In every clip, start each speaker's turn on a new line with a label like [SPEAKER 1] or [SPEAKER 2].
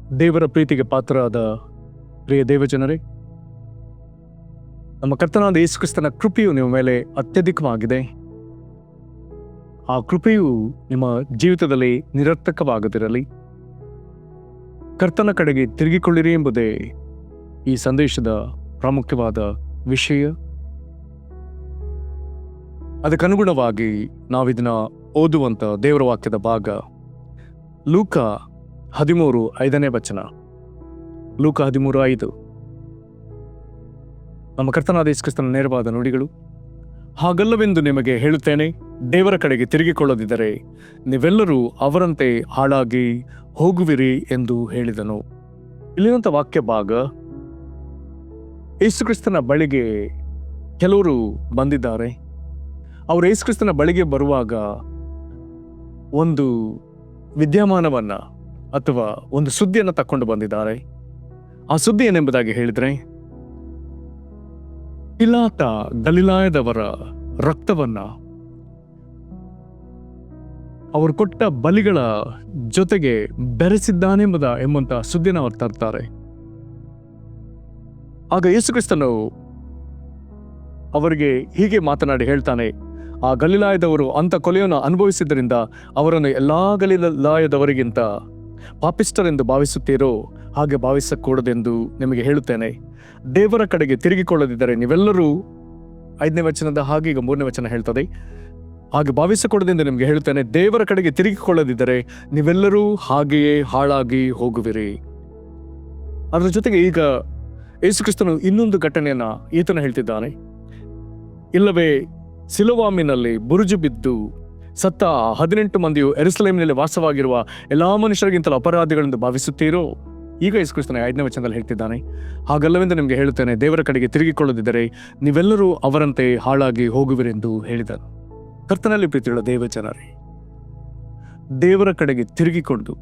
[SPEAKER 1] ದೇವರ ಪ್ರೀತಿಗೆ ಪಾತ್ರರಾದ ಪ್ರಿಯ ದೇವಜನರೇ, ನಮ್ಮ ಕರ್ತನಾದ ಯೇಸು ಕ್ರಿಸ್ತನ ಕೃಪೆಯು ನಿಮ್ಮ ಮೇಲೆ ಅತ್ಯಧಿಕವಾಗಿದೆ. ಆ ಕೃಪೆಯು ನಿಮ್ಮ ಜೀವಿತದಲ್ಲಿ ನಿರರ್ಥಕವಾಗದಿರಲಿ. ಕರ್ತನ ಕಡೆಗೆ ತಿರುಗಿಕೊಳ್ಳಿರಿ ಎಂಬುದೇ ಈ ಸಂದೇಶದ ಪ್ರಾಮುಖ್ಯವಾದ ವಿಷಯ. ಅದಕ್ಕನುಗುಣವಾಗಿ ನಾವಿದನ್ನ ಓದುವಂತ ದೇವರ ವಾಕ್ಯದ ಭಾಗ ಲೂಕ 13:5 ಲೂಕ 13:5. ನಮ್ಮ ಕರ್ತನಾದ ಯೇಸು ಕ್ರಿಸ್ತನ ನೇರವಾದ ನುಡಿಗಳು. ಹಾಗಲ್ಲವೆಂದು ನಿಮಗೆ ಹೇಳುತ್ತೇನೆ, ದೇವರ ಕಡೆಗೆ ತಿರುಗಿಕೊಳ್ಳದಿದ್ದರೆ ನೀವೆಲ್ಲರೂ ಅವರಂತೆ ಹಾಳಾಗಿ ಹೋಗುವಿರಿ ಎಂದು ಹೇಳಿದನು. ಇಲ್ಲಿರುವಂಥ ವಾಕ್ಯ ಭಾಗ, ಯೇಸು ಕ್ರಿಸ್ತನ ಬಳಿಗೆ ಕೆಲವರು ಬಂದಿದ್ದಾರೆ. ಅವರು ಯೇಸು ಕ್ರಿಸ್ತನ ಬಳಿಗೆ ಬರುವಾಗ ಒಂದು ವಿದ್ಯಮಾನವನ್ನ ಅಥವಾ ಒಂದು ಸುದ್ದಿಯನ್ನು ತಕ್ಕೊಂಡು ಬಂದಿದ್ದಾರೆ. ಆ ಸುದ್ದಿ ಏನೆಂಬುದಾಗಿ ಹೇಳಿದ್ರೆ, ಪಿಲಾತ ಗಲಿಲಾಯದವರ ರಕ್ತವನ್ನ ಅವರು ಕೊಟ್ಟ ಬಲಿಗಳ ಜೊತೆಗೆ ಎಂಬಂತ ಸುದ್ದಿನ ಅವರು ತರ್ತಾರೆ. ಆಗ ಯೇಸು ಕ್ರಿಸ್ತನು ಅವರಿಗೆ ಹೀಗೆ ಮಾತನಾಡಿ ಹೇಳ್ತಾನೆ, ಆ ಗಲಿಲಾಯದವರು ಅಂತ ಕೊಲೆಯನ್ನು ಅನುಭವಿಸಿದ್ದರಿಂದ ಅವರನ್ನು ಎಲ್ಲಾ ಗಲಿಲಾಯದವರಿಗಿಂತ ಪಾಪಿಸ್ಟರೆಂದು ಭಾವಿಸುತ್ತೀರೋ ಹಾಗೆ ಭಾವಿಸಕೂಡದೆಂದು ನಿಮಗೆ ಹೇಳುತ್ತೇನೆ. ದೇವರ ಕಡೆಗೆ ತಿರುಗಿಕೊಳ್ಳದಿದ್ದರೆ ನೀವೆಲ್ಲರೂ 5ನೇ ವಚನದ ಹಾಗೆ ಈಗ 3ನೇ ವಚನ ಹೇಳ್ತದೆ, ಹಾಗೆ ಭಾವಿಸಕೂಡದೆಂದು ನಿಮಗೆ ಹೇಳುತ್ತೇನೆ, ದೇವರ ಕಡೆಗೆ ತಿರುಗಿಕೊಳ್ಳದಿದ್ದರೆ ನೀವೆಲ್ಲರೂ ಹಾಗೆಯೇ ಹಾಳಾಗಿ ಹೋಗುವಿರಿ. ಅದರ ಜೊತೆಗೆ ಈಗ ಯೇಸು ಕ್ರಿಸ್ತನು ಇನ್ನೊಂದು ಘಟನೆಯನ್ನ ಈತನ ಹೇಳ್ತಿದ್ದಾನೆ. ಇಲ್ಲವೇ ಸಿಲೋವಾಮಿನಲ್ಲಿ ಬುರುಜು ಬಿದ್ದು ಸತ್ತ 18 ಮಂದಿಯು ಯೆರೂಸಲೇಮಿನಲ್ಲಿ ವಾಸವಾಗಿರುವ ಎಲ್ಲಾ ಮನುಷ್ಯರಿಗಿಂತಲೂ ಅಪರಾಧಿಗಳೆಂದು ಭಾವಿಸುತ್ತೀರೋ? ಈಗ ಯೇಸು ಕ್ರಿಸ್ತನು 5ನೇ ವಚನದಲ್ಲಿ ಹೇಳ್ತಿದ್ದಾನೆ, ಹಾಗಲ್ಲವೆಂದು ನಿಮಗೆ ಹೇಳುತ್ತೇನೆ, ದೇವರ ಕಡೆಗೆ ತಿರುಗಿಕೊಳ್ಳದಿದ್ದರೆ ನೀವೆಲ್ಲರೂ ಅವರಂತೆ ಹಾಳಾಗಿ ಹೋಗುವಿರೆಂದು ಹೇಳಿದನು. ಕರ್ತನಲ್ಲಿ ಪ್ರೀತಿಯುಳ್ಳ ದೇವಜನರೇ, ದೇವರ ಕಡೆಗೆ ತಿರುಗಿಕೊಂಡು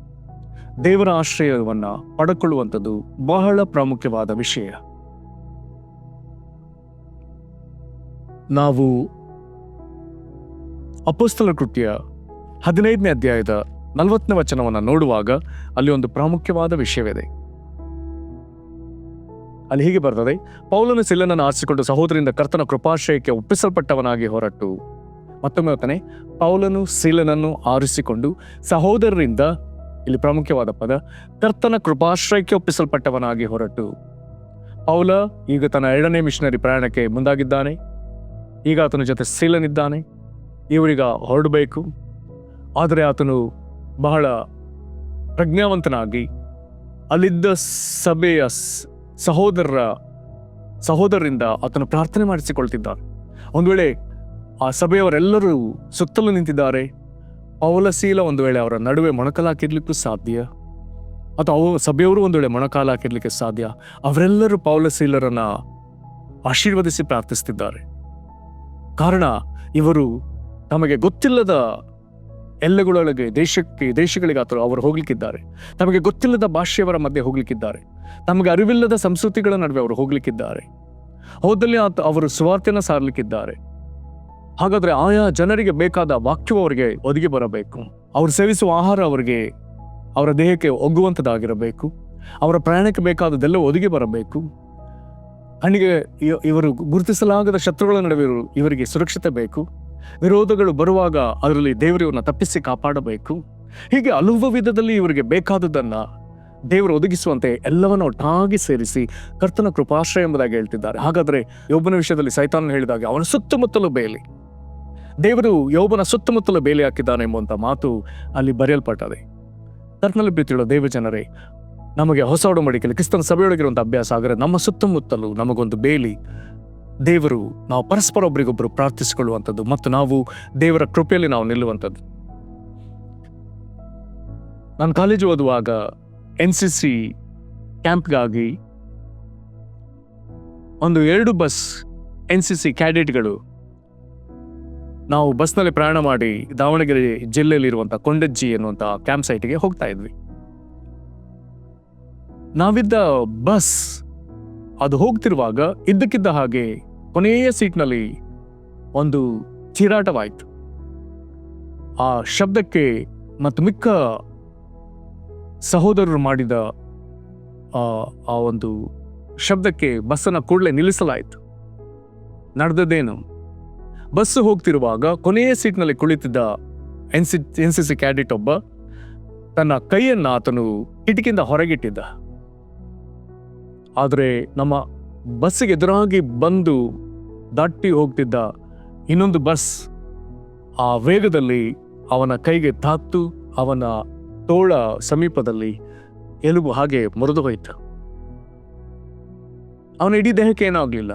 [SPEAKER 1] ದೇವರ ಆಶ್ರಯವನ್ನ ಪಡೆದುಕೊಳ್ಳುವಂಥದ್ದು ಬಹಳ ಪ್ರಾಮುಖ್ಯವಾದ ವಿಷಯ. ನಾವು ಅಪೊಸ್ತಲರ ಕೃತ್ಯ 15ನೇ ಅಧ್ಯಾಯದ 40ನೇ ವಚನವನ್ನು ನೋಡುವಾಗ ಅಲ್ಲಿ ಒಂದು ಪ್ರಾಮುಖ್ಯವಾದ ವಿಷಯವಿದೆ. ಅಲ್ಲಿ ಹೀಗೆ ಬರ್ತದೆ, ಪೌಲನು ಸಿಲನನ್ನು ಆರಿಸಿಕೊಂಡು ಸಹೋದರರಿಂದ ಕರ್ತನ ಕೃಪಾಶ್ರಯಕ್ಕೆ ಒಪ್ಪಿಸಲ್ಪಟ್ಟವನಾಗಿ ಹೊರಟು. ಮತ್ತೊಮ್ಮೆ ಹೇಳ್ತಾನೆ, ಪೌಲನು ಸಿಲನನ್ನು ಆರಿಸಿಕೊಂಡು ಸಹೋದರರಿಂದ, ಇಲ್ಲಿ ಪ್ರಾಮುಖ್ಯವಾದ ಪದ, ಕರ್ತನ ಕೃಪಾಶ್ರಯಕ್ಕೆ ಒಪ್ಪಿಸಲ್ಪಟ್ಟವನಾಗಿ ಹೊರಟು. ಪೌಲ ಈಗ ತನ್ನ 2ನೇ ಮಿಷನರಿ ಪ್ರಯಾಣಕ್ಕೆ ಮುಂದಾಗಿದ್ದಾನೆ. ಈಗ ಆತನ ಜೊತೆ ಸಿಲನಿದ್ದಾನೆ. ಇವರೀಗ ಹೊರಡಬೇಕು. ಆದರೆ ಆತನು ಬಹಳ ಪ್ರಜ್ಞಾವಂತನಾಗಿ ಅಲ್ಲಿದ್ದ ಸಭೆಯ ಸಹೋದರರಿಂದ ಆತನು ಪ್ರಾರ್ಥನೆ ಮಾಡಿಸಿಕೊಳ್ತಿದ್ದಾನೆ. ಒಂದು ವೇಳೆ ಆ ಸಭೆಯವರೆಲ್ಲರೂ ಸುತ್ತಲೂ ನಿಂತಿದ್ದಾರೆ, ಪೌಲ ಸೀಲ ಒಂದು ವೇಳೆ ಅವರ ನಡುವೆ ಮೊಣಕಾಲಾಕಿರ್ಲಿಕ್ಕೂ ಸಾಧ್ಯ, ಅಥವಾ ಸಭೆಯವರು ಒಂದು ವೇಳೆ ಮೊಣಕಾಲು ಹಾಕಿರ್ಲಿಕ್ಕೆ ಸಾಧ್ಯ. ಅವರೆಲ್ಲರೂ ಪೌಲ ಸೀಲರನ್ನ ಆಶೀರ್ವದಿಸಿ ಪ್ರಾರ್ಥಿಸ್ತಿದ್ದಾರೆ. ಕಾರಣ ಇವರು ತಮಗೆ ಗೊತ್ತಿಲ್ಲದ ಎಲ್ಲೆಗಳೊಳಗೆ ದೇಶಗಳಿಗೆ ಅವರು ಹೋಗ್ಲಿಕ್ಕಿದ್ದಾರೆ. ತಮಗೆ ಗೊತ್ತಿಲ್ಲದ ಭಾಷೆಯವರ ಮಧ್ಯೆ ಹೋಗ್ಲಿಕ್ಕಿದ್ದಾರೆ. ತಮಗೆ ಅರಿವಿಲ್ಲದ ಸಂಸ್ಕೃತಿಗಳ ನಡುವೆ ಅವರು ಹೋಗ್ಲಿಕ್ಕಿದ್ದಾರೆ. ಹೋದಲ್ಲಿ ಅವರು ಸುವಾರ್ತೆಯನ್ನು ಸಾರಲಿಕ್ಕಿದ್ದಾರೆ. ಹಾಗಾದ್ರೆ ಆಯಾ ಜನರಿಗೆ ಬೇಕಾದ ವಾಕ್ಯವು ಅವರಿಗೆ ಒದಗಿ ಬರಬೇಕು. ಅವರು ಸೇವಿಸುವ ಆಹಾರ ಅವರಿಗೆ, ಅವರ ದೇಹಕ್ಕೆ ಒಗ್ಗುವಂಥದ್ದಾಗಿರಬೇಕು. ಅವರ ಪ್ರಯಾಣಕ್ಕೆ ಬೇಕಾದದೆಲ್ಲ ಒದಗಿ ಬರಬೇಕು. ಕಣ್ಣಿಗೆ ಇವರು ಗುರುತಿಸಲಾಗದ ಶತ್ರುಗಳ ನಡುವೆ ಇವರಿಗೆ ಸುರಕ್ಷತೆ ಬೇಕು. ವಿರೋಧಗಳು ಬರುವಾಗ ಅದರಲ್ಲಿ ದೇವರನ್ನ ತಪ್ಪಿಸಿ ಕಾಪಾಡಬೇಕು. ಹೀಗೆ ಹಲವು ವಿಧದಲ್ಲಿ ಇವರಿಗೆ ಬೇಕಾದದನ್ನ ದೇವರು ಒದಗಿಸುವಂತೆ ಎಲ್ಲವನ್ನ ಒಟ್ಟಾಗಿ ಸೇರಿಸಿ ಕರ್ತನ ಕೃಪಾಶ್ರಯ ಎಂಬುದಾಗಿ ಹೇಳ್ತಿದ್ದಾರೆ. ಹಾಗಾದ್ರೆ ಯೋಬನ ವಿಷಯದಲ್ಲಿ ಸೈತಾನನು ಹೇಳಿದಾಗ ಅವನ ಸುತ್ತಮುತ್ತಲೂ ಬೇಲಿ, ದೇವರು ಯೋಬನ ಸುತ್ತಮುತ್ತಲೂ ಬೇಲಿ ಹಾಕಿದ್ದಾನೆ ಎಂಬುವಂತ ಮಾತು ಅಲ್ಲಿ ಬರೆಯಲ್ಪಟ್ಟದೆ. ಕರ್ತನಲ್ಲಿ ಪ್ರೀತಿಯುಳ್ಳ ದೇವಜನರೇ, ನಮಗೆ ಹೊಸ ಒಡಂಬಡಿಕೆಯಲ್ಲಿ ಕ್ರಿಸ್ತನ ಸಭೆಯೊಳಗಿರುವಂಥ ಅಭ್ಯಾಸ ಆದರೆ ನಮ್ಮ ಸುತ್ತಮುತ್ತಲೂ ನಮಗೊಂದು ಬೇಲಿ, ದೇವರು, ನಾವು ಪರಸ್ಪರ ಒಬ್ಬರಿಗೊಬ್ಬರು ಪ್ರಾರ್ಥಿಸಿಕೊಳ್ಳುವಂಥದ್ದು ಮತ್ತು ನಾವು ದೇವರ ಕೃಪೆಯಲ್ಲಿ ನಾವು ನಿಲ್ಲುವಂಥದ್ದು. ನಾನು ಕಾಲೇಜು ಓದುವಾಗ NCC ಕ್ಯಾಂಪ್ಗಾಗಿ ಒಂದು 2 ಬಸ್ NCC ಕ್ಯಾಡೆಟ್ಗಳು ನಾವು ಬಸ್ನಲ್ಲಿ ಪ್ರಯಾಣ ಮಾಡಿ ದಾವಣಗೆರೆ ಜಿಲ್ಲೆಯಲ್ಲಿರುವಂಥ ಕೊಂಡಜ್ಜಿ ಎನ್ನುವಂಥ ಕ್ಯಾಂಪ್ ಸೈಟ್ಗೆ ಹೋಗ್ತಾ ಇದ್ವಿ. ನಾವಿದ್ದ ಬಸ್ ಅದು ಹೋಗ್ತಿರುವಾಗ ಇದ್ದಕ್ಕಿದ್ದ ಹಾಗೆ ಕೊನೆಯ ಸೀಟ್ನಲ್ಲಿ ಒಂದು ಚೀರಾಟವಾಯಿತು. ಆ ಶಬ್ದಕ್ಕೆ ಮತ್ತು ಮಿಕ್ಕ ಸಹೋದರರು ಮಾಡಿದ ಆ ಒಂದು ಶಬ್ದಕ್ಕೆ ಬಸ್ಸನ್ನು ಕೂಡಲೇ ನಿಲ್ಲಿಸಲಾಯಿತು. ನಡೆದದ್ದೇನು? ಬಸ್ಸು ಹೋಗ್ತಿರುವಾಗ ಕೊನೆಯ ಸೀಟ್ನಲ್ಲಿ ಕುಳಿತಿದ್ದ NCC ಕ್ಯಾಡೆಟ್ ಒಬ್ಬ ತನ್ನ ಕೈಯನ್ನು ಆತನು ಕಿಟಕಿಯಿಂದ ಹೊರಗಿಟ್ಟಿದ್ದ. ಆದರೆ ನಮ್ಮ ಬಸ್ಸಿಗೆ ಎದುರಾಗಿ ಬಂದು ದಾಟಿ ಹೋಗ್ತಿದ್ದ ಇನ್ನೊಂದು ಬಸ್ ಆ ವೇಗದಲ್ಲಿ ಅವನ ಕೈಗೆ ತಾಕ್ತು. ಅವನ ತೋಳ ಸಮೀಪದಲ್ಲಿ ಎಲುಬು ಹಾಗೆ ಮುರಿದು ಹೋಯಿತು. ಅವನ ಇಡೀ ದೇಹಕ್ಕೆ ಏನೂ ಆಗಲಿಲ್ಲ.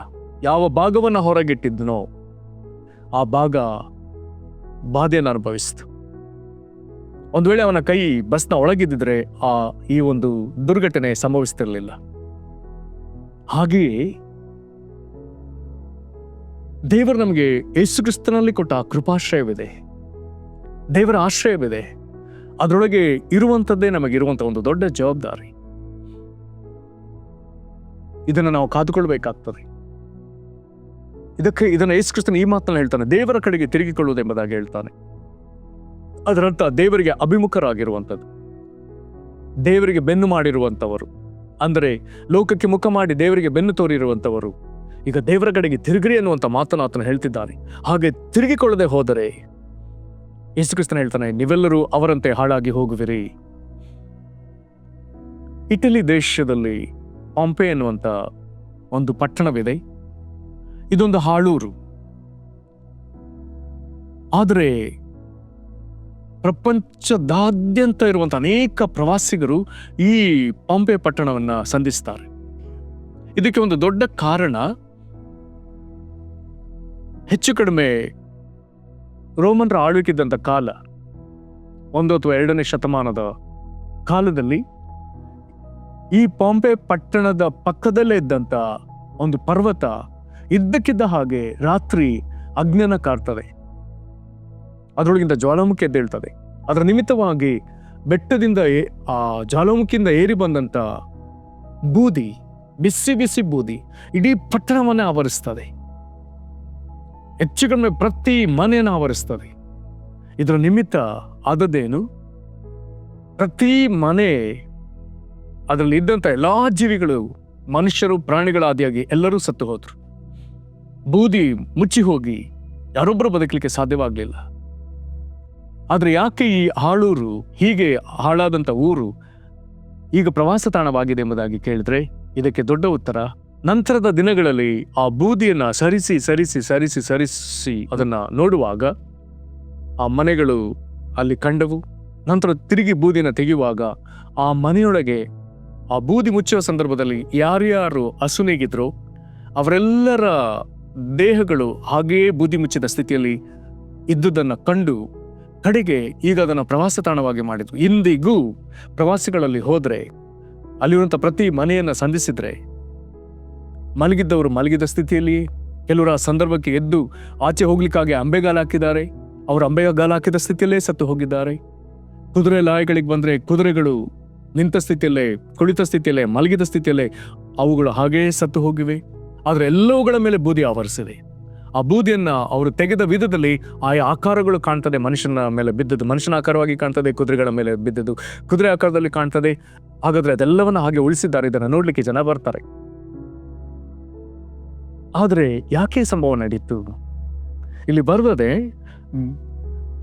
[SPEAKER 1] ಯಾವ ಭಾಗವನ್ನು ಹೊರಗಿಟ್ಟಿದ್ದನೋ ಆ ಭಾಗ ಬಾಧೆಯನ್ನು ಅನುಭವಿಸಿತು. ಒಂದು ವೇಳೆ ಅವನ ಕೈ ಬಸ್ನ ಒಳಗಿದ್ದಿದ್ರೆ ಈ ಒಂದು ದುರ್ಘಟನೆ ಸಂಭವಿಸ್ತಿರಲಿಲ್ಲ. ಹಾಗೆಯೇ ದೇವರು ನಮಗೆ ಯೇಸು ಕ್ರಿಸ್ತನಲ್ಲಿ ಕೊಟ್ಟ ಕೃಪಾಶ್ರಯವಿದೆ, ದೇವರ ಆಶ್ರಯವಿದೆ. ಅದರೊಳಗೆ ಇರುವಂಥದ್ದೇ ನಮಗಿರುವಂಥ ಒಂದು ದೊಡ್ಡ ಜವಾಬ್ದಾರಿ. ಇದನ್ನು ನಾವು ಕಾದುಕೊಳ್ಬೇಕಾಗ್ತದೆ. ಇದನ್ನು ಯೇಸು ಕ್ರಿಸ್ತನ ಈ ಮಾತನ್ನು ಹೇಳ್ತಾನೆ, ದೇವರ ಕಡೆಗೆ ತಿರುಗಿಕೊಳ್ಳುವುದೆಂಬುದಾಗಿ ಹೇಳ್ತಾನೆ. ಅದರರ್ಥ ದೇವರಿಗೆ ಅಭಿಮುಖರಾಗಿರುವಂಥದ್ದು, ದೇವರಿಗೆ ಬೆನ್ನು ಮಾಡಿರುವಂಥವರು, ಅಂದರೆ ಲೋಕಕ್ಕೆ ಮುಖ ಮಾಡಿ ದೇವರಿಗೆ ಬೆನ್ನು ತೋರಿರುವಂಥವರು ಈಗ ದೇವರ ಕಡೆಗೆ ತಿರುಗಿರಿ ಅನ್ನುವಂಥ ಮಾತನ್ನು ಆತನು ಹೇಳ್ತಿದ್ದಾನೆ. ಹಾಗೆ ತಿರುಗಿಕೊಳ್ಳದೆ ಹೋದರೆ ಯೇಸು ಕ್ರಿಸ್ತನ ಹೇಳ್ತಾನೆ, ನೀವೆಲ್ಲರೂ ಅವರಂತೆ ಹಾಳಾಗಿ ಹೋಗುವಿರಿ. ಇಟಲಿ ದೇಶದಲ್ಲಿ ಪಾಂಪೆ ಎನ್ನುವಂಥ ಒಂದು ಪಟ್ಟಣವಿದೆ. ಇದೊಂದು ಹಾಳೂರು. ಆದರೆ ಪ್ರಪಂಚದಾದ್ಯಂತ ಇರುವಂಥ ಅನೇಕ ಪ್ರವಾಸಿಗರು ಈ ಪಾಂಪೆ ಪಟ್ಟಣವನ್ನು ಸಂಧಿಸ್ತಾರೆ. ಇದಕ್ಕೆ ಒಂದು ದೊಡ್ಡ ಕಾರಣ, ಹೆಚ್ಚು ಕಡಿಮೆ ರೋಮನ್ರ ಆಳ್ವಿಕಿದ್ದಂಥ ಕಾಲ, 1 ಅಥವಾ 2ನೇ ಶತಮಾನದ ಕಾಲದಲ್ಲಿ ಈ ಪಾಂಪೆ ಪಟ್ಟಣದ ಪಕ್ಕದಲ್ಲೇ ಇದ್ದಂಥ ಒಂದು ಪರ್ವತ ಇದ್ದಕ್ಕಿದ್ದ ಹಾಗೆ ರಾತ್ರಿ ಅಗ್ನಿಯನ್ನು ಕಾರ್ತದೆ. ಅದರೊಳಗಿಂದ ಜ್ವಾಲಾಮುಖಿ ಎದ್ದೇಳ್ತದೆ. ಅದರ ನಿಮಿತ್ತವಾಗಿ ಬೆಟ್ಟದಿಂದ ಆ ಜ್ವಾಲಾಮುಖಿಯಿಂದ ಏರಿ ಬಂದಂಥ ಬೂದಿ, ಬಿಸಿ ಬಿಸಿ ಬೂದಿ ಇಡೀ ಪಟ್ಟಣವನ್ನೇ ಆವರಿಸ್ತದೆ. ಹೆಚ್ಚು ಕಡಿಮೆ ಪ್ರತಿ ಮನೆಯನ್ನು ಆವರಿಸ್ತದೆ. ಇದರ ನಿಮಿತ್ತ ಆದದ್ದೇನು? ಪ್ರತಿ ಮನೆ, ಅದರಲ್ಲಿ ಇದ್ದಂಥ ಎಲ್ಲಾ ಜೀವಿಗಳು, ಮನುಷ್ಯರು, ಪ್ರಾಣಿಗಳಾದಿಯಾಗಿ ಎಲ್ಲರೂ ಸತ್ತು ಹೋದ್ರು. ಬೂದಿ ಮುಚ್ಚಿ ಹೋಗಿ ಯಾರೊಬ್ಬರು ಬದುಕಲಿಕ್ಕೆ ಸಾಧ್ಯವಾಗಲಿಲ್ಲ. ಆದರೆ ಯಾಕೆ ಈ ಹಾಳೂರು, ಹೀಗೆ ಹಾಳಾದಂಥ ಊರು ಈಗ ಪ್ರವಾಸ ತಾಣವಾಗಿದೆ ಎಂಬುದಾಗಿ ಕೇಳಿದ್ರೆ ಇದಕ್ಕೆ ದೊಡ್ಡ ಉತ್ತರ, ನಂತರದ ದಿನಗಳಲ್ಲಿ ಆ ಬೂದಿಯನ್ನು ಸರಿಸಿ ಸರಿಸಿ ಸರಿಸಿ ಸರಿಸಿ ಅದನ್ನು ನೋಡುವಾಗ ಆ ಮನೆಗಳು ಅಲ್ಲಿ ಕಂಡವು. ನಂತರ ತಿರುಗಿ ಬೂದಿಯನ್ನು ತೆಗೆಯುವಾಗ ಆ ಮನೆಯೊಳಗೆ ಆ ಬೂದಿ ಮುಚ್ಚುವ ಸಂದರ್ಭದಲ್ಲಿ ಯಾರ್ಯಾರು ಅಸುನೀಗಿದ್ರು ಅವರೆಲ್ಲರ ದೇಹಗಳು ಹಾಗೆಯೇ ಬೂದಿ ಮುಚ್ಚಿದ ಸ್ಥಿತಿಯಲ್ಲಿ ಇದ್ದುದನ್ನು ಕಂಡು ಕಡೆಗೆ ಈಗ ಅದನ್ನು ಪ್ರವಾಸ ತಾಣವಾಗಿ ಮಾಡಿದ್ರು. ಇಂದಿಗೂ ಪ್ರವಾಸಿಗಳಲ್ಲಿ ಹೋದರೆ ಅಲ್ಲಿರುವಂಥ ಪ್ರತಿ ಮನೆಯನ್ನು ಸಂಧಿಸಿದ್ರೆ ಮಲಗಿದ್ದವರು ಮಲಗಿದ ಸ್ಥಿತಿಯಲ್ಲಿ, ಕೆಲವರ ಸಂದರ್ಭಕ್ಕೆ ಎದ್ದು ಆಚೆ ಹೋಗ್ಲಿಕ್ಕಾಗಿ ಅಂಬೆಗಾಲು ಹಾಕಿದ್ದಾರೆ, ಅವರು ಅಂಬೆಗಾಲು ಹಾಕಿದ ಸ್ಥಿತಿಯಲ್ಲೇ ಸತ್ತು ಹೋಗಿದ್ದಾರೆ. ಕುದುರೆ ಲಾಯಗಳಿಗೆ ಬಂದರೆ ಕುದುರೆಗಳು ನಿಂತ ಸ್ಥಿತಿಯಲ್ಲೇ, ಕುಳಿತ ಸ್ಥಿತಿಯಲ್ಲೇ, ಮಲಗಿದ ಸ್ಥಿತಿಯಲ್ಲೇ ಅವುಗಳು ಹಾಗೇ ಸತ್ತು ಹೋಗಿವೆ. ಆದರೆ ಎಲ್ಲವುಗಳ ಮೇಲೆ ಬೂದಿ ಆವರಿಸಿದೆ. ಆ ಬೂದಿಯನ್ನು ಅವರು ತೆಗೆದ ವಿಧದಲ್ಲಿ ಆಯಾ ಆಕಾರಗಳು ಕಾಣ್ತದೆ. ಮನುಷ್ಯನ ಮೇಲೆ ಬಿದ್ದದ್ದು ಮನುಷ್ಯನ ಆಕಾರವಾಗಿ ಕಾಣ್ತದೆ, ಕುದುರೆಗಳ ಮೇಲೆ ಬಿದ್ದದ್ದು ಕುದುರೆ ಆಕಾರದಲ್ಲಿ ಕಾಣ್ತದೆ. ಹಾಗಾದ್ರೆ ಅದೆಲ್ಲವನ್ನ ಹಾಗೆ ಉಳಿಸಿದ್ದಾರೆ. ಇದನ್ನು ನೋಡ್ಲಿಕ್ಕೆ ಜನ ಬರ್ತಾರೆ. ಆದರೆ ಯಾಕೆ ಸಂಭವ ನಡೀತು? ಇಲ್ಲಿ ಬರುವುದೇ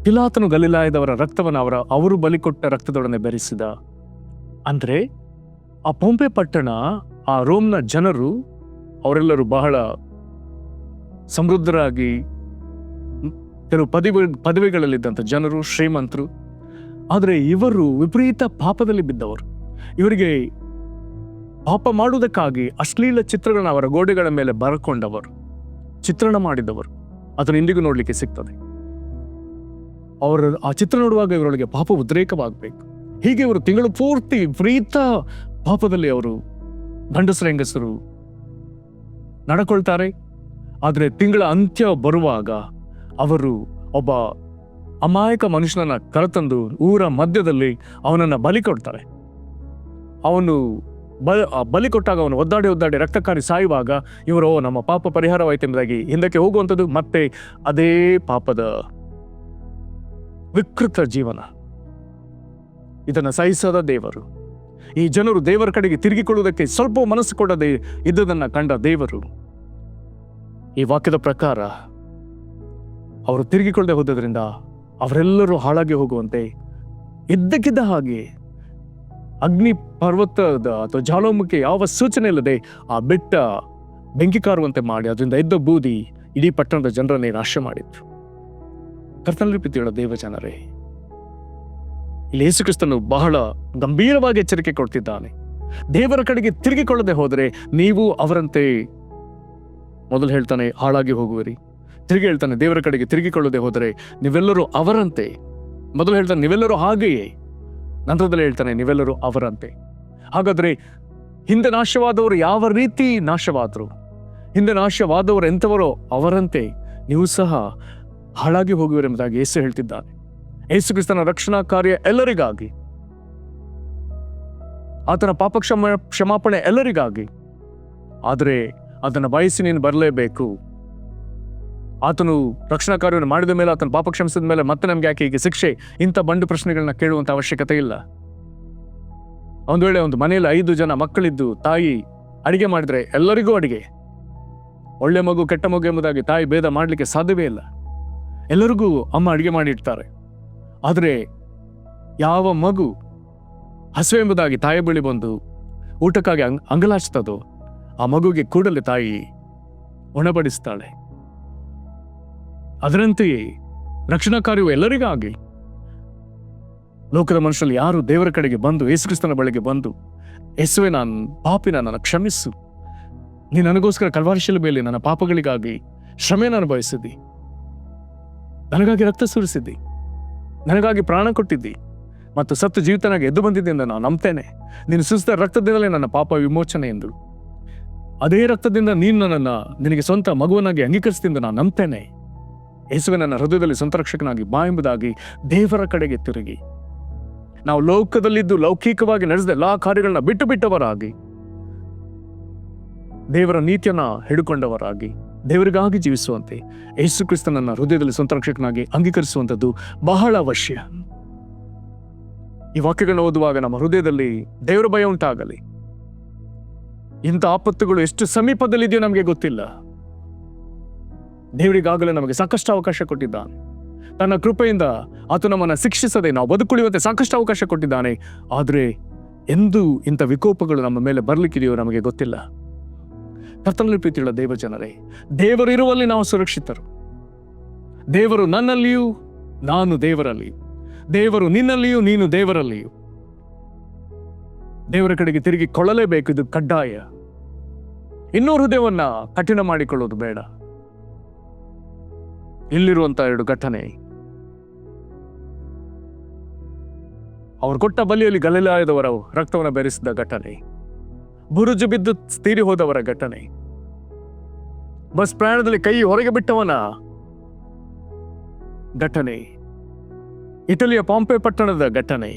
[SPEAKER 1] ಪಿಲಾತನು ಗಲಿಲಾಯದವರ ರಕ್ತವನ್ನು ಅವರು ಬಲಿ ಕೊಟ್ಟ ರಕ್ತದೊಡನೆ ಬೆರೆಸಿದ. ಅಂದ್ರೆ ಆ ಪೊಂಪೆ ಪಟ್ಟಣ, ಆ ರೋಮ್ನ ಜನರು ಅವರೆಲ್ಲರೂ ಬಹಳ ಸಮೃದ್ಧರಾಗಿ, ಕೆಲವು ಪದವಿಗಳಲ್ಲಿದ್ದಂಥ ಜನರು, ಶ್ರೀಮಂತರು. ಆದರೆ ಇವರು ವಿಪರೀತ ಪಾಪದಲ್ಲಿ ಬಿದ್ದವರು. ಇವರಿಗೆ ಪಾಪ ಮಾಡುವುದಕ್ಕಾಗಿ ಅಶ್ಲೀಲ ಚಿತ್ರಗಳನ್ನ ಅವರ ಗೋಡೆಗಳ ಮೇಲೆ ಬರಕೊಂಡವರು, ಚಿತ್ರಣ ಮಾಡಿದವರು. ಅದನ್ನು ಇಂದಿಗೂ ನೋಡ್ಲಿಕ್ಕೆ ಸಿಗ್ತದೆ. ಅವರು ಆ ಚಿತ್ರ ನೋಡುವಾಗ ಇವರೊಳಗೆ ಪಾಪ ಉದ್ರೇಕವಾಗಬೇಕು. ಹೀಗೆ ಇವರು ತಿಂಗಳು ಪೂರ್ತಿ ವಿಪರೀತ ಪಾಪದಲ್ಲಿ ಅವರು ಗಂಡಸರು ಹೆಂಗಸರು ನಡ್ಕೊಳ್ತಾರೆ. ಆದರೆ ತಿಂಗಳ ಅಂತ್ಯ ಬರುವಾಗ ಅವರು ಒಬ್ಬ ಅಮಾಯಕ ಮನುಷ್ಯನನ್ನ ಕರೆತಂದು ಊರ ಮಧ್ಯದಲ್ಲಿ ಅವನನ್ನ ಬಲಿ ಕೊಡ್ತಾರೆ. ಅವನು ಬಲಿ ಕೊಟ್ಟಾಗ ಅವನು ಒದ್ದಾಡಿ ರಕ್ತಕಾರಿ ಸಾಯುವಾಗ ಇವರು ನಮ್ಮ ಪಾಪ ಪರಿಹಾರವಾಯ್ತೆಂಬುದಾಗಿ ಹಿಂದಕ್ಕೆ ಹೋಗುವಂಥದ್ದು, ಮತ್ತೆ ಅದೇ ಪಾಪದ ವಿಕೃತ ಜೀವನ. ಇದನ್ನು ಸಹಿಸದ ದೇವರು ಈ ಜನರು ದೇವರ ಕಡೆಗೆ ತಿರುಗಿಕೊಳ್ಳುವುದಕ್ಕೆ ಸ್ವಲ್ಪ ಮನಸ್ಸು ಕೊಡದೆ ಇದ್ದುದನ್ನು ಕಂಡ ದೇವರು ಈ ವಾಕ್ಯದ ಪ್ರಕಾರ ಅವರು ತಿರುಗಿಕೊಳ್ಳದೆ ಹೋದದ್ರಿಂದ ಅವರೆಲ್ಲರೂ ಹಾಳಾಗಿ ಹೋಗುವಂತೆ ಇದ್ದಕ್ಕಿದ್ದ ಹಾಗೆ ಅಗ್ನಿ ಪರ್ವತದ ಅಥವಾ ಜ್ವಾಲಾಮುಖಿ ಯಾವ ಸೂಚನೆ ಇಲ್ಲದೆ ಆ ಬೆಟ್ಟ ಬೆಂಕಿ ಕಾರುವಂತೆ ಮಾಡಿ ಅದರಿಂದ ಎದ್ದ ಬೂದಿ ಇಡೀ ಪಟ್ಟಣದ ಜನರನ್ನೇ ನಾಶ ಮಾಡಿತ್ತು. ಕರ್ತನಲ್ಲಿ ಪ್ರೀತಿಯುಳ್ಳ ದೇವ ಜನರೇ, ಇಲ್ಲಿ ಯೇಸು ಕ್ರಿಸ್ತನು ಬಹಳ ಗಂಭೀರವಾಗಿ ಎಚ್ಚರಿಕೆ ಕೊಡ್ತಿದ್ದಾನೆ. ದೇವರ ಕಡೆಗೆ ತಿರುಗಿಕೊಳ್ಳದೆ ಹೋದರೆ ನೀವು ಅವರಂತೆ, ಮೊದಲು ಹೇಳ್ತಾನೆ ಹಾಳಾಗಿ ಹೋಗುವಿರಿ, ತಿರುಗಿ ಹೇಳ್ತಾನೆ ದೇವರ ಕಡೆಗೆ ತಿರುಗಿಕೊಳ್ಳದೆ ಹೋದರೆ ನೀವೆಲ್ಲರೂ ಅವರಂತೆ. ಮೊದಲು ಹೇಳ್ತಾನೆ ನೀವೆಲ್ಲರೂ ಹಾಗೆಯೇ, ನಂತರದಲ್ಲಿ ಹೇಳ್ತಾನೆ ನೀವೆಲ್ಲರೂ ಅವರಂತೆ. ಹಾಗಾದ್ರೆ ಹಿಂದೆ ನಾಶವಾದವರು ಯಾವ ರೀತಿ ನಾಶವಾದರು, ಹಿಂದೆ ನಾಶವಾದವರು ಎಂಥವರೋ ಅವರಂತೆ ನೀವು ಸಹ ಹಾಳಾಗಿ ಹೋಗುವಿರೆಂಬುದಾಗಿ ಯೇಸು ಹೇಳ್ತಿದ್ದಾನೆ. ಯೇಸು ಕ್ರಿಸ್ತನ ರಕ್ಷಣಾ ಕಾರ್ಯ ಎಲ್ಲರಿಗಾಗಿ, ಆತನ ಪಾಪ ಕ್ಷಮಾಪಣೆ ಎಲ್ಲರಿಗಾಗಿ. ಆದರೆ ಅದನ್ನು ಬಯಸಿ ನೀನು ಬರಲೇಬೇಕು. ಆತನು ರಕ್ಷಣಾ ಕಾರ್ಯವನ್ನು ಮಾಡಿದ ಮೇಲೆ, ಆತನ ಪಾಪ ಕ್ಷಮಿಸಿದ ಮೇಲೆ ಮತ್ತೆ ನಮ್ಗೆ ಯಾಕೆ ಹೀಗೆ ಶಿಕ್ಷೆ, ಇಂಥ ಬಂಡು ಪ್ರಶ್ನೆಗಳನ್ನ ಕೇಳುವಂತ ಅವಶ್ಯಕತೆ ಇಲ್ಲ. ಒಂದು ವೇಳೆ ಒಂದು ಮನೆಯಲ್ಲಿ 5 ಜನ ಮಕ್ಕಳಿದ್ದು ತಾಯಿ ಅಡಿಗೆ ಮಾಡಿದ್ರೆ ಎಲ್ಲರಿಗೂ ಅಡಿಗೆ, ಒಳ್ಳೆ ಮಗು ಕೆಟ್ಟ ಮಗು ಎಂಬುದಾಗಿ ತಾಯಿ ಭೇದ ಮಾಡಲಿಕ್ಕೆ ಸಾಧ್ಯವೇ ಇಲ್ಲ. ಎಲ್ಲರಿಗೂ ಅಮ್ಮ ಅಡಿಗೆ ಮಾಡಿಡ್ತಾರೆ. ಆದರೆ ಯಾವ ಮಗು ಹಸಿವೆ ಎಂಬುದಾಗಿ ತಾಯಿ ಬಳಿ ಬಂದು ಊಟಕ್ಕಾಗಿ ಅಂಗಲಾಚ್ತದೋ ಆ ಮಗುಗೆ ಕೂಡಲೇ ತಾಯಿ ಉಣಬಡಿಸ್ತಾಳೆ. ಅದರಂತೆಯೇ ರಕ್ಷಣಾ ಕಾರ್ಯವು ಎಲ್ಲರಿಗಾಗಿ. ಲೋಕದ ಮನುಷ್ಯರಲ್ಲಿ ಯಾರು ದೇವರ ಕಡೆಗೆ ಬಂದು ಯೇಸುಕ್ರಿಸ್ತನ ಬಳಿಗೆ ಬಂದು, ಯೇಸುವೆ ನಾನು ಪಾಪಿನ, ನನ್ನ ಕ್ಷಮಿಸು, ನೀನು ನನಗೋಸ್ಕರ ಕಲ್ವಾರಿ ಶಿಲುಬೆಯಲ್ಲಿ ನನ್ನ ಪಾಪಗಳಿಗಾಗಿ ಶ್ರಮೆಯನ್ನು ಅನುಭವಿಸಿದ್ದಿ, ನನಗಾಗಿ ರಕ್ತ ಸುರಿಸಿದ್ದಿ, ನನಗಾಗಿ ಪ್ರಾಣ ಕೊಟ್ಟಿದ್ದಿ ಮತ್ತು ಸತ್ತು ಜೀವಿತನಾಗಿ ಎದ್ದು ಬಂದಿದ್ದೆ ಎಂದು ನಾನು ನಂಬ್ತೇನೆ. ನೀನು ಸುರಿಸಿದ ರಕ್ತದಿಂದಲೇ ನನ್ನ ಪಾಪ ವಿಮೋಚನೆ ಎಂದು, ಅದೇ ರಕ್ತದಿಂದ ನೀನು ನನ್ನನ್ನು ನಿನಗೆ ಸ್ವಂತ ಮಗುವನ್ನಾಗಿ ಅಂಗೀಕರಿಸಿದಿಂದ ನಾನು ನಂಬ್ತೇನೆ. ಯೇಸುವೆ ನನ್ನ ಹೃದಯದಲ್ಲಿ ಸ್ವಂತ ರಕ್ಷಕನಾಗಿ ಬಾ ಎಂಬುದಾಗಿ ದೇವರ ಕಡೆಗೆ ತಿರುಗಿ, ನಾವು ಲೋಕದಲ್ಲಿದ್ದು ಲೌಕಿಕವಾಗಿ ನಡೆಸಿದ ಎಲ್ಲಾ ಕಾರ್ಯಗಳನ್ನ ಬಿಟ್ಟು ಬಿಟ್ಟವರಾಗಿ, ದೇವರ ನೀತಿಯನ್ನ ಹಿಡ್ಕೊಂಡವರಾಗಿ ದೇವರಿಗಾಗಿ ಜೀವಿಸುವಂತೆ ಯೇಸು ಕ್ರಿಸ್ತನನ್ನ ಹೃದಯದಲ್ಲಿ ಸ್ವಂತ ರಕ್ಷಕನಾಗಿ ಅಂಗೀಕರಿಸುವಂಥದ್ದು ಬಹಳ ಅವಶ್ಯ. ಈ ವಾಕ್ಯಗಳನ್ನ ಓದುವಾಗ ನಮ್ಮ ಹೃದಯದಲ್ಲಿ ದೇವರ ಭಯ ಉಂಟಾಗಲಿ. ಇಂಥ ಆಪತ್ತುಗಳು ಎಷ್ಟು ಸಮೀಪದಲ್ಲಿದೆಯೋ ನಮಗೆ ಗೊತ್ತಿಲ್ಲ. ದೇವರಿಗಾಗಲೇ ನಮಗೆ ಸಾಕಷ್ಟು ಅವಕಾಶ ಕೊಟ್ಟಿದ್ದಾನೆ. ತನ್ನ ಕೃಪೆಯಿಂದ ಆತ ನಮ್ಮನ್ನು ಶಿಕ್ಷಿಸದೆ ನಾವು ಬದುಕುಳಿಯುವಂತೆ ಸಾಕಷ್ಟು ಅವಕಾಶ ಕೊಟ್ಟಿದ್ದಾನೆ. ಆದರೆ ಎಂದು ಇಂಥ ವಿಕೋಪಗಳು ನಮ್ಮ ಮೇಲೆ ಬರ್ಲಿಕ್ಕಿದೆಯೋ ನಮಗೆ ಗೊತ್ತಿಲ್ಲ. ಕರ್ತನಲ್ಲಿ ಪ್ರೀತಿಯುಳ್ಳ ದೇವ ಜನರೇ, ದೇವರು ಇರುವಲ್ಲಿ ನಾವು ಸುರಕ್ಷಿತರು. ದೇವರು ನನ್ನಲ್ಲಿಯೂ ನಾನು ದೇವರಲ್ಲಿಯೂ, ದೇವರು ನಿನ್ನಲ್ಲಿಯೂ ನೀನು ದೇವರಲ್ಲಿಯೂ. ದೇವರ ಕಡೆಗೆ ತಿರುಗಿಕೊಳ್ಳಲೇಬೇಕು, ಇದು ಕಡ್ಡಾಯ. ಇನ್ನೂ ಹೃದಯವನ್ನ ಕಠಿಣ ಮಾಡಿಕೊಳ್ಳೋದು ಬೇಡ. ಇಲ್ಲಿರುವಂತಹ 2 ಘಟನೆ, ಅವರು ಕೊಟ್ಟ ಬಲಿಯಲ್ಲಿ ಗಲಿಲಾಯದವರ ರಕ್ತವನ್ನು ಬೆರೆಸಿದ ಘಟನೆ, ಬುರುಜು ಬಿದ್ದು ತೀರಿ ಹೋದವರ ಘಟನೆ, ಬಸ್ ಪ್ರಯಾಣದಲ್ಲಿ ಕೈ ಹೊರಗೆ ಬಿಟ್ಟವನ ಘಟನೆ, ಇಟಲಿಯ ಪಾಂಪೆ ಪಟ್ಟಣದ ಘಟನೆ.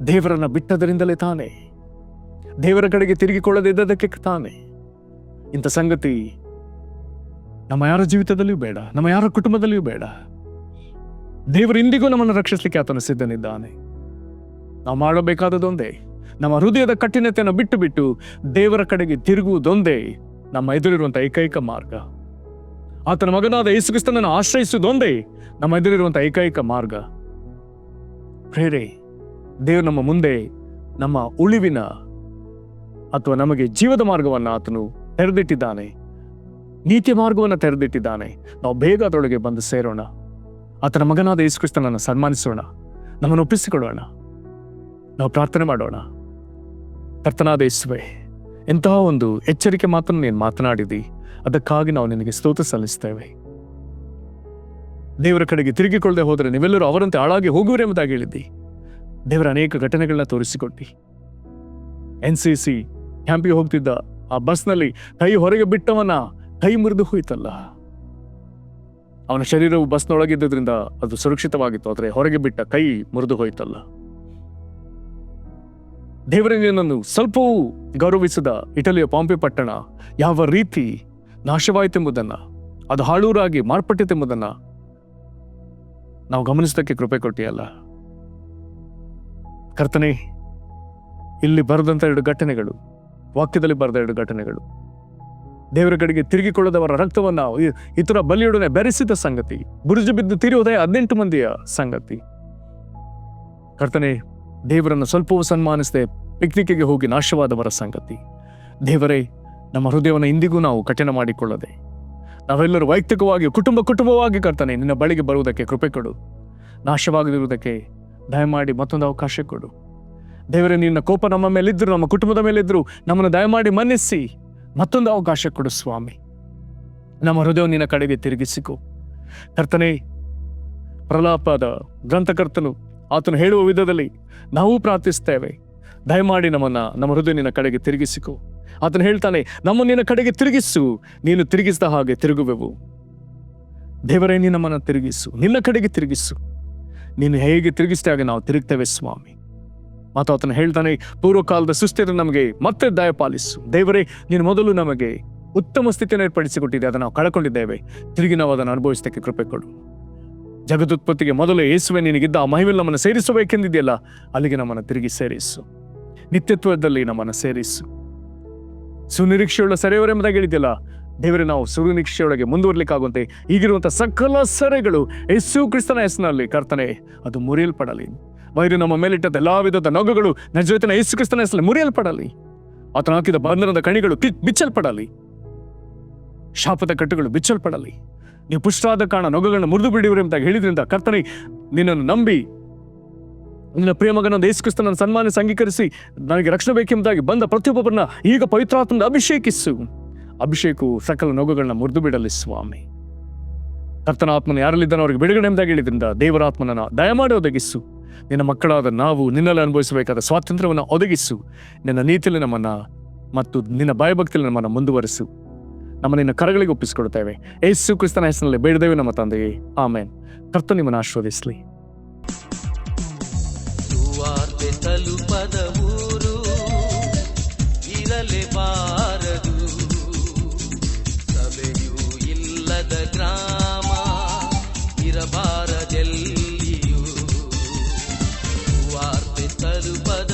[SPEAKER 1] ದೇವರನ್ನ ಬಿಟ್ಟದರಿಂದಲೇ ತಾನೆ, ದೇವರ ಕಡೆಗೆ ತಿರುಗಿಕೊಳ್ಳದಿದ್ದದಕ್ಕೆ ತಾನೆ. ಇಂಥ ಸಂಗತಿ ನಮ್ಮ ಯಾರ ಜೀವಿತದಲ್ಲಿಯೂ ಬೇಡ, ನಮ್ಮ ಯಾರ ಕುಟುಂಬದಲ್ಲಿಯೂ ಬೇಡ. ದೇವರು ಇಂದಿಗೂ ನಮ್ಮನ್ನು ರಕ್ಷಿಸಲಿಕ್ಕೆ ಆತನು ಸಿದ್ಧನಿದ್ದಾನೆ. ನಾವು ಮಾಡಬೇಕಾದದೊಂದೇ, ನಮ್ಮ ಹೃದಯದ ಕಠಿಣತೆಯನ್ನು ಬಿಟ್ಟು ಬಿಟ್ಟು ದೇವರ ಕಡೆಗೆ ತಿರುಗುವುದೊಂದೇ ನಮ್ಮ ಎದುರಿರುವಂಥ ಏಕೈಕ ಮಾರ್ಗ. ಆತನ ಮಗನಾದ ಯೇಸು ಕ್ರಿಸ್ತನನ್ನು ಆಶ್ರಯಿಸುವುದೊಂದೇ ನಮ್ಮ ಎದುರಿರುವಂಥ ಏಕೈಕ ಮಾರ್ಗ. ಪ್ರೇರೆ, ದೇವರು ನಮ್ಮ ಮುಂದೆ ನಮ್ಮ ಉಳಿವಿನ ಅಥವಾ ನಮಗೆ ಜೀವದ ಮಾರ್ಗವನ್ನು ಆತನು ತೆರೆದಿಟ್ಟಿದ್ದಾನೆ, ನೀತಿಯ ಮಾರ್ಗವನ್ನು ತೆರೆದಿಟ್ಟಿದ್ದಾನೆ. ನಾವು ಬೇಗ ಅದರೊಳಗೆ ಬಂದು ಸೇರೋಣ. ಆತನ ಮಗನಾದ ಯೇಸು ಕ್ರಿಸ್ತನನ್ನು ಸನ್ಮಾನಿಸೋಣ, ನಮ್ಮನ್ನು ಒಪ್ಪಿಸಿಕೊಳ್ಳೋಣ. ನಾವು ಪ್ರಾರ್ಥನೆ ಮಾಡೋಣ. ಕರ್ತನಾದ ಯೇಸುವೇ, ಎಂತಹ ಒಂದು ಎಚ್ಚರಿಕೆ ಮಾತನ್ನು ನೀನು ಮಾತನಾಡಿದಿ, ಅದಕ್ಕಾಗಿ ನಾವು ನಿನಗೆ ಸ್ತೋತ್ರ ಸಲ್ಲಿಸ್ತೇವೆ. ದೇವರ ಕಡೆಗೆ ತಿರುಗಿಕೊಳ್ಳದೆ ಹೋದರೆ ನೀವೆಲ್ಲರೂ ಅವರಂತೆ ಹಾಳಾಗಿ ಹೋಗುವರೆಂಬುದಾಗಿ ಹೇಳಿದ್ದಿ. ದೇವರ ಅನೇಕ ಘಟನೆಗಳನ್ನ ತೋರಿಸಿಕೊಟ್ಟಿ. NCC ಕ್ಯಾಂಪಿಗೆ ಹೋಗ್ತಿದ್ದ ಆ ಬಸ್ನಲ್ಲಿ ಕೈ ಹೊರಗೆ ಬಿಟ್ಟವನ ಕೈ ಮುರಿದು ಹೋಯ್ತಲ್ಲ. ಅವನ ಶರೀರವು ಬಸ್ನೊಳಗಿದ್ದರಿಂದ ಅದು ಸುರಕ್ಷಿತವಾಗಿತ್ತು, ಆದರೆ ಹೊರಗೆ ಬಿಟ್ಟ ಕೈ ಮುರಿದು ಹೋಯ್ತಲ್ಲ. ದೇವರನ್ನು ಸ್ವಲ್ಪವೂ ಗೌರವಿಸಿದ ಇಟಲಿಯ ಪಾಂಪೆ ಪಟ್ಟಣ ಯಾವ ರೀತಿ ನಾಶವಾಯಿತೆಂಬುದನ್ನು, ಅದು ಹಾಳೂರಾಗಿ ಮಾರ್ಪಟ್ಟಿತೆಂಬುದನ್ನು ನಾವು ಗಮನಿಸೋದಕ್ಕೆ ಕೃಪೆ ಕೊಟ್ಟಿಯಲ್ಲ. ಕರ್ತನೆ, ಇಲ್ಲಿ ಬರೆದಂಥ 2 ಘಟನೆಗಳು, ವಾಕ್ಯದಲ್ಲಿ ಬರೆದ 2 ಘಟನೆಗಳು, ದೇವರ ಕಡೆಗೆ ತಿರುಗಿಕೊಳ್ಳದವರ ರಕ್ತವನ್ನು ಇತರ ಬಲಿಯೊಡನೆ ಬೆರೆಸಿದ ಸಂಗತಿ, ಬುರುಜು ಬಿದ್ದು ತೀರುವುದೇ 18 ಮಂದಿಯ ಸಂಗತಿ. ಕರ್ತನೆ, ದೇವರನ್ನು ಸ್ವಲ್ಪವೂ ಸನ್ಮಾನಿಸದೆ ಪಿಕ್ನಿಕ್ಕಿಗೆ ಹೋಗಿ ನಾಶವಾದವರ ಸಂಗತಿ. ದೇವರೇ, ನಮ್ಮ ಹೃದಯವನ್ನು ಇಂದಿಗೂ ನಾವು ಕಠಿಣ ಮಾಡಿಕೊಳ್ಳದೆ ನಾವೆಲ್ಲರೂ ವೈಯಕ್ತಿಕವಾಗಿ ಕುಟುಂಬವಾಗಿ ಕರ್ತನೆ ನಿನ್ನ ಬಳಿಗೆ ಬರುವುದಕ್ಕೆ ಕೃಪೆ ಕೊಡು. ನಾಶವಾಗದಿರುವುದಕ್ಕೆ ದಯಮಾಡಿ ಮತ್ತೊಂದು ಅವಕಾಶ ಕೊಡು. ದೇವರೇ, ನಿನ್ನ ಕೋಪ ನಮ್ಮ ಮೇಲಿದ್ರು, ನಮ್ಮ ಕುಟುಂಬದ ಮೇಲಿದ್ರು, ನಮ್ಮನ್ನು ದಯಮಾಡಿ ಮನ್ನಿಸಿ ಮತ್ತೊಂದು ಅವಕಾಶ ಕೊಡು ಸ್ವಾಮಿ. ನಮ್ಮ ಹೃದಯವನ್ನು ನಿನ್ನ ಕಡೆಗೆ ತಿರುಗಿಸಿಕೊ ಕರ್ತನೆ. ಪ್ರಲಾಪದ ಗ್ರಂಥಕರ್ತನು ಆತನು ಹೇಳುವ ವಿಧದಲ್ಲಿ ನಾವು ಪ್ರಾರ್ಥಿಸ್ತೇವೆ. ದಯಮಾಡಿ ನಮ್ಮ ಹೃದಯ ನಿನ್ನ ಕಡೆಗೆ ತಿರುಗಿಸಿಕೊ. ಆತನು ಹೇಳ್ತಾನೆ, ನಮ್ಮ ನಿನ್ನ ಕಡೆಗೆ ತಿರುಗಿಸು, ನೀನು ತಿರುಗಿಸಿದ ಹಾಗೆ ತಿರುಗುವೆವು. ದೇವರೇ, ನೀನು ನಮ್ಮನ್ನು ತಿರುಗಿಸು, ನಿನ್ನ ಕಡೆಗೆ ತಿರುಗಿಸು. ನೀನು ಹೇಗೆ ತಿರುಗಿಸಿದ ಹಾಗೆ ನಾವು ತಿರುಗ್ತೇವೆ ಸ್ವಾಮಿ. ಮತ್ತು ಆತನು ಹೇಳ್ತಾನೆ, ಪೂರ್ವಕಾಲದ ಸುಸ್ಥಿರ ನಮಗೆ ಮತ್ತೆ ದಯಪಾಲಿಸು. ದೇವರೇ, ನೀನು ಮೊದಲು ನಮಗೆ ಉತ್ತಮ ಸ್ಥಿತಿಯನ್ನು ಏರ್ಪಡಿಸಿಕೊಟ್ಟಿದ್ದೆ, ಅದನ್ನು ನಾವು ಕಳ್ಕೊಂಡಿದ್ದೇವೆ. ತಿರುಗಿ ನಾವು ಅದನ್ನು ಅನುಭವಿಸೋದಕ್ಕೆ ಕೃಪೆ ಕೊಡು. ಜಗದುತ್ಪತ್ತಿಗೆ ಮೊದಲು ಯೇಸುವೆ ನಿನಗಿದ್ದ ಆ ಮಹಿಮೆಯಲ್ಲಿ ನಮ್ಮನ್ನು ಸೇರಿಸಬೇಕೆಂದಿದೆಯಲ್ಲ, ಅಲ್ಲಿಗೆ ನಮ್ಮನ್ನು ತಿರುಗಿ ಸೇರಿಸು. ನಿತ್ಯತ್ವದಲ್ಲಿ ನಮ್ಮನ್ನು ಸೇರಿಸು. ಸುನಿರೀಕ್ಷೆಯುಳ್ಳ ಸೆರೆಯವರೆಂಬುದಾಗಿ ಹೇಳಿದ್ಯಲ್ಲ ದೇವರೇ, ನಾವು ಸುನಿರೀಕ್ಷೆಯೊಳಗೆ ಮುಂದುವರ್ಲಿಕ್ಕಾಗುವಂತೆ ಈಗಿರುವಂಥ ಸಕಲ ಸೆರೆಗಳು ಯೇಸು ಕ್ರಿಸ್ತನ ಹೆಸರಿನಲ್ಲಿ ಕರ್ತನೆ ಅದು ಮುರಿಯಲ್ಪಡಲಿ. ವೈರು ನಮ್ಮ ಮೇಲಿಟ್ಟದ ಎಲ್ಲಾ ವಿಧದ ನೊಗಗಳು ನಜರೇತಿನ ಯೇಸು ಕ್ರಿಸ್ತನ ಹೆಸರಲ್ಲಿ ಮುರಿಯಲ್ಪಡಲಿ. ಆತನು ಹಾಕಿದ ಬಂಧನದ ಕಣಿಗಳು ಬಿಚ್ಚಲ್ಪಡಲಿ. ಶಾಪದ ಕಟ್ಟುಗಳು ಬಿಚ್ಚಲ್ಪಡಲಿ. ನೀವು ಪುಷ್ಟಾದ ಕಾರಣ ನೊಗಗಳನ್ನು ಮುರಿದು ಬಿಡಿಯುವರು ಎಂಬುದಾಗಿ ಹೇಳಿದ್ರಿಂದ ಕರ್ತನೆ, ನಿನ್ನನ್ನು ನಂಬಿ ನಿನ್ನ ಪ್ರೇಮಗನನ್ನು ಯೇಸು ಕ್ರಿಸ್ತನನ್ನು ಸನ್ಮಾನಿಸಿ ಅಂಗೀಕರಿಸಿ ನನಗೆ ರಕ್ಷಣೆ ಬೇಕೆಂಬುದಾಗಿ ಬಂದ ಪ್ರತಿಯೊಬ್ಬರನ್ನ ಈಗ ಪವಿತ್ರಾತ್ಮದಿಂದ ಅಭಿಷೇಕಿಸು. ಅಭಿಷೇಕವು ಸಕಲ ನೊಗಗಳನ್ನ ಮುರಿದು ಬಿಡಲಿ ಸ್ವಾಮಿ. ಕರ್ತನ ಆತ್ಮನ ಯಾರಲ್ಲಿದ್ದಾನೋ ಅವರಿಗೆ ಬಿಡುಗಡೆ ಎಂಬುದಾಗಿ ಹೇಳಿದ್ರಿಂದ ದೇವರ ಆತ್ಮನನ್ನು ದಯಮಾಡಿ ಒದಗಿಸು. ನಿನ್ನ ಮಕ್ಕಳಾದ ನಾವು ನಿನ್ನಲ್ಲಿ ಅನುಭವಿಸಬೇಕಾದ ಸ್ವಾತಂತ್ರ್ಯವನ್ನು ಒದಗಿಸು. ನಿನ್ನ ನೀತಿಯಲ್ಲಿ ನಮ್ಮನ್ನು ಮತ್ತು ನಿನ್ನ ಭಯಭಕ್ತಿಯಲ್ಲಿ ನಮ್ಮನ್ನು ಮುಂದುವರಿಸು. ನಮ್ಮ ನಿನ್ನ ಕರಗಳಿಗೆ ಒಪ್ಪಿಸಿಕೊಡ್ತೇವೆ ಯೇಸು ಕ್ರಿಸ್ತನ ಹೆಸರಿನಲ್ಲಿ ಬೇಡಿದ್ದೇವೆ ನಮ್ಮ ತಂದೆಯೇ, ಆಮೇನ್. ಕರ್ತನು ನಿಮ್ಮನ್ನು ಆಶೀರ್ವದಿಸಲಿ.
[SPEAKER 2] ಸುವಾರ್ತೆ ತಲುಪದ ಊರು ಇರಲೇಬಾರದು, ಸಭೆಯೂ ಇಲ್ಲದ ಗ್ರಾಮ ಇರಬಾರದೆಲ್ಲಿಯೂ. ಸುವಾರ್ತೆ ತಲುಪದ